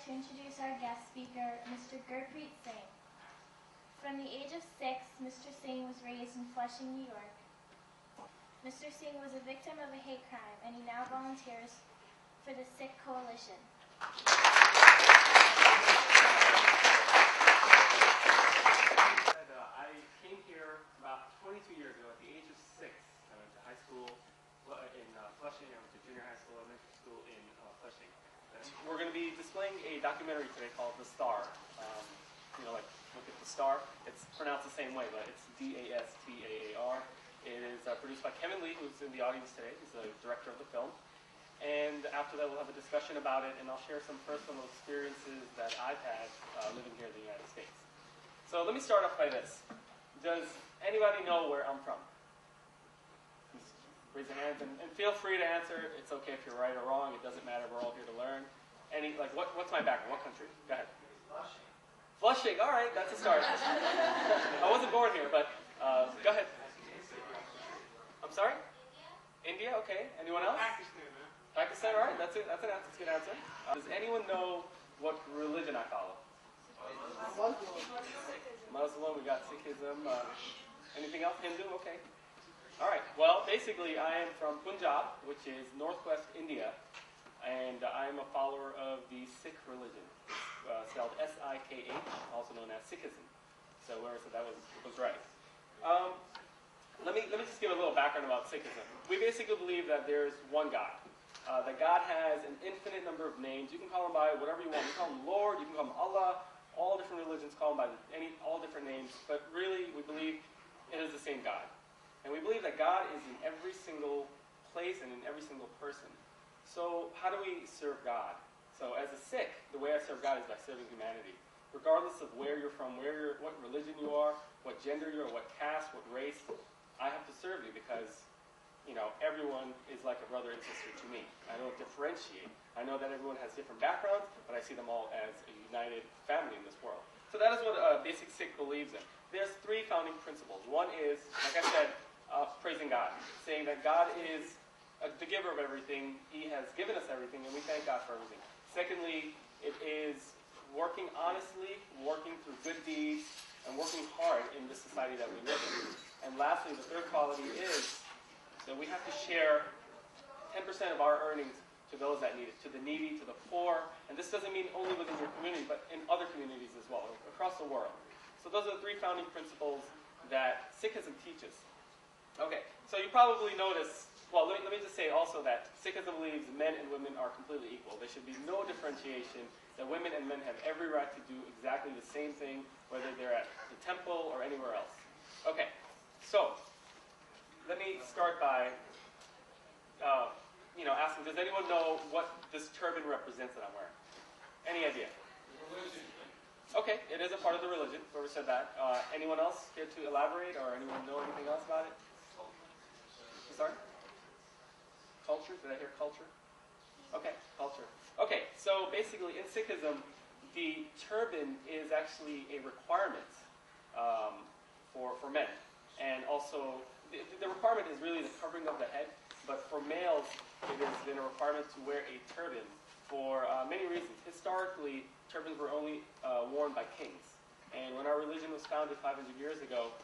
to introduce our guest speaker, Mr. Gurpreet Singh. From the age of 6, Mr. Singh was raised in Flushing, New York. Mr. Singh was a victim of a hate crime, and he now volunteers for the Sikh Coalition. I came here about 22 years ago at the age of 6. I went to high school in Flushing. I went to junior high school, elementary school in Flushing. We're going to be displaying a documentary today called Dastaar. Like look at the star. It's pronounced the same way, but it's D-A-S-T-A-A-R. It is produced by Kevin Lee, who's in the audience today. He's the director of the film. And after that, we'll have a discussion about it, and I'll share some personal experiences that I've had living here in the United States. So let me start off by this. Does anybody know where I'm from? Just raise your hands, and feel free to answer. It's okay if you're right or wrong. It doesn't matter. We're all here to learn. What's my background? What country? Go ahead. Flushing. Flushing. All right, that's a start. I wasn't born here, but go ahead. I'm sorry? India. Okay. Anyone else? Pakistan. All right. That's it. That's a good answer. Does anyone know what religion I follow? Muslim. We got Sikhism. Anything else? Hindu. Okay. All right. Well, basically, I am from Punjab, which is northwest India, and I am a follower of the Sikh religion, spelled S-I-K-H, also known as Sikhism. So whoever said that was right. Let me just give a little background about Sikhism. We basically believe that there's one God. That God has an infinite number of names. You can call him by whatever you want. You can call him Lord. You can call him Allah. All different religions call him by all different names. But really, we believe it is the same God. And we believe that God is in every single place and in every single person. So how do we serve God? So as a Sikh, the way I serve God is by serving humanity. Regardless of where you're from, what religion you are, what gender you are, what caste, what race, I have to serve you because, everyone is like a brother and sister to me. I don't differentiate. I know that everyone has different backgrounds, but I see them all as a united family in this world. So that is what a basic Sikh believes in. There's 3 founding principles. One is, like I said, praising God, saying that God is the giver of everything. He has given us everything, and we thank God for everything. Secondly, it is working honestly, working through good deeds, and working hard in the society that we live in. And lastly, the third quality is that we have to share 10% of our earnings to those that need it, to the needy, to the poor. And this doesn't mean only within your community, but in other communities as well, across the world. So those are the 3 founding principles that Sikhism teaches. Okay, so you probably notice, well, let me just say also that Sikhism believes men and women are completely equal. There should be no differentiation, that women and men have every right to do exactly the same thing, whether they're at the temple or anywhere else. Okay, so let me start by asking, does anyone know what this turban represents that I'm wearing? Any idea? Religion. Okay, it is a part of the religion, whoever said that. Anyone else care to elaborate, or anyone know anything else about it? Sorry? Culture? Did I hear culture? Okay, culture. Okay, so basically in Sikhism, the turban is actually a requirement for men. And also, the requirement is really the covering of the head, but for males, it has been a requirement to wear a turban for many reasons. Historically, turbans were only worn by kings. And when our religion was founded 500 years ago,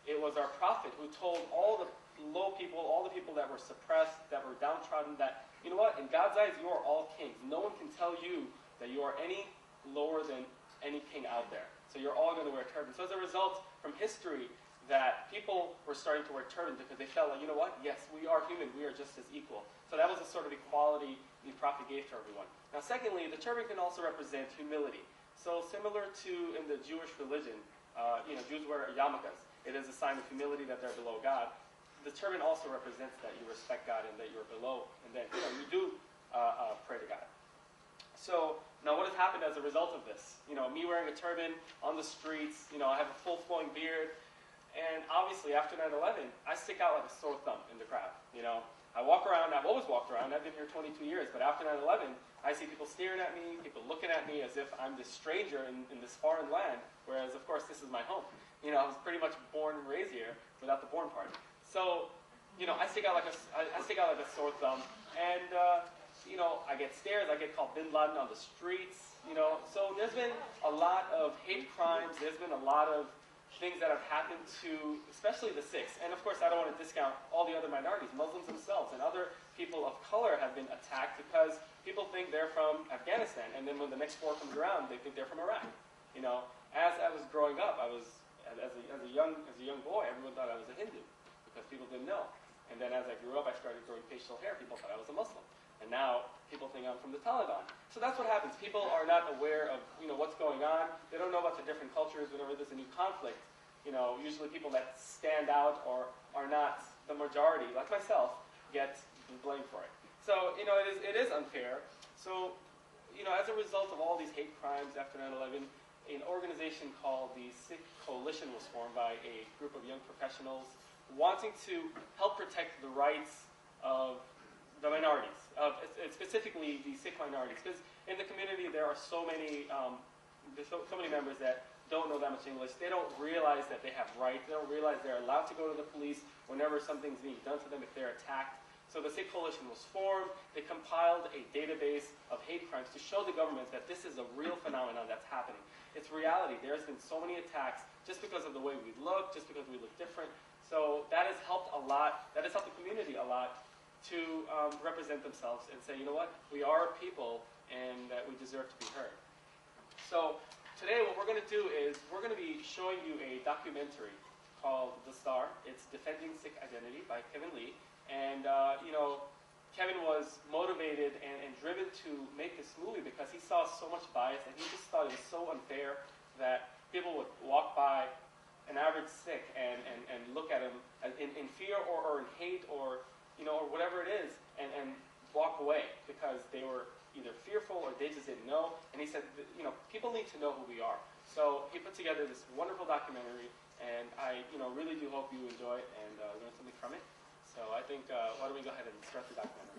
it was our prophet who told all the low people, all the people that were suppressed, that were downtrodden, that, you know what, in God's eyes, you are all kings. No one can tell you that you are any lower than any king out there. So you're all going to wear a turban. So as a result, from history, that people were starting to wear turbans because they felt like, you know what, yes, we are human, we are just as equal. So that was a sort of equality the prophet gave to everyone. Now secondly, the turban can also represent humility. So similar to in the Jewish religion, Jews wear yarmulkes. It is a sign of humility that they're below God. The turban also represents that you respect God and that you're below, and that you do pray to God. So now what has happened as a result of this? Me wearing a turban on the streets, I have a full flowing beard, and obviously after 9/11, I stick out like a sore thumb in the crowd. I walk around, I've always walked around, I've been here 22 years, but after 9/11, I see people staring at me, people looking at me as if I'm this stranger in this foreign land, whereas of course this is my home. I was pretty much born and raised here without the born part. So, I stick out like a sore thumb, and I get stares, I get called Bin Laden on the streets, So there's been a lot of hate crimes, there's been a lot of things that have happened to, especially the Sikhs. And of course, I don't want to discount all the other minorities. Muslims themselves and other people of color have been attacked because people think they're from Afghanistan, and then when the next war comes around, they think they're from Iraq. As I was growing up, I was, as a young boy, everyone thought I was a Hindu because people didn't know. And then as I grew up, I started growing facial hair. People thought I was a Muslim. And now people think I'm from the Taliban. So that's what happens. People are not aware of what's going on. They don't know about the different cultures. Whenever there's a new conflict, usually people that stand out or are not the majority, like myself, get blamed for it. So it is unfair. So as a result of all these hate crimes after 9/11, an organization called the Sikh Coalition was formed by a group of young professionals wanting to help protect the rights of the minorities, specifically the Sikh minorities. Because in the community there are so many members that don't know that much English. They don't realize that they have rights. They don't realize they're allowed to go to the police whenever something's being done to them if they're attacked. So the Sikh Coalition was formed. They compiled a database of hate crimes to show the government that this is a real phenomenon that's happening. It's reality. There's been so many attacks just because of the way we look, just because we look different. So that has helped a lot. That has helped the community a lot to represent themselves and say, you know what, we are a people and that we deserve to be heard. So today what we're going to do is we're going to be showing you a documentary called Dastaar. It's Defending Sikh Identity by Kevin Lee. And, Kevin was motivated and driven to make this movie because he saw so much bias and he just thought it was so unfair that people would walk by an average Sikh and look at him in fear or in hate or whatever it is and walk away because they were either fearful or they just didn't know. And he said, people need to know who we are. So he put together this wonderful documentary, and I, really do hope you enjoy it and learn something from it. So I think, why don't we go ahead and start the documentary.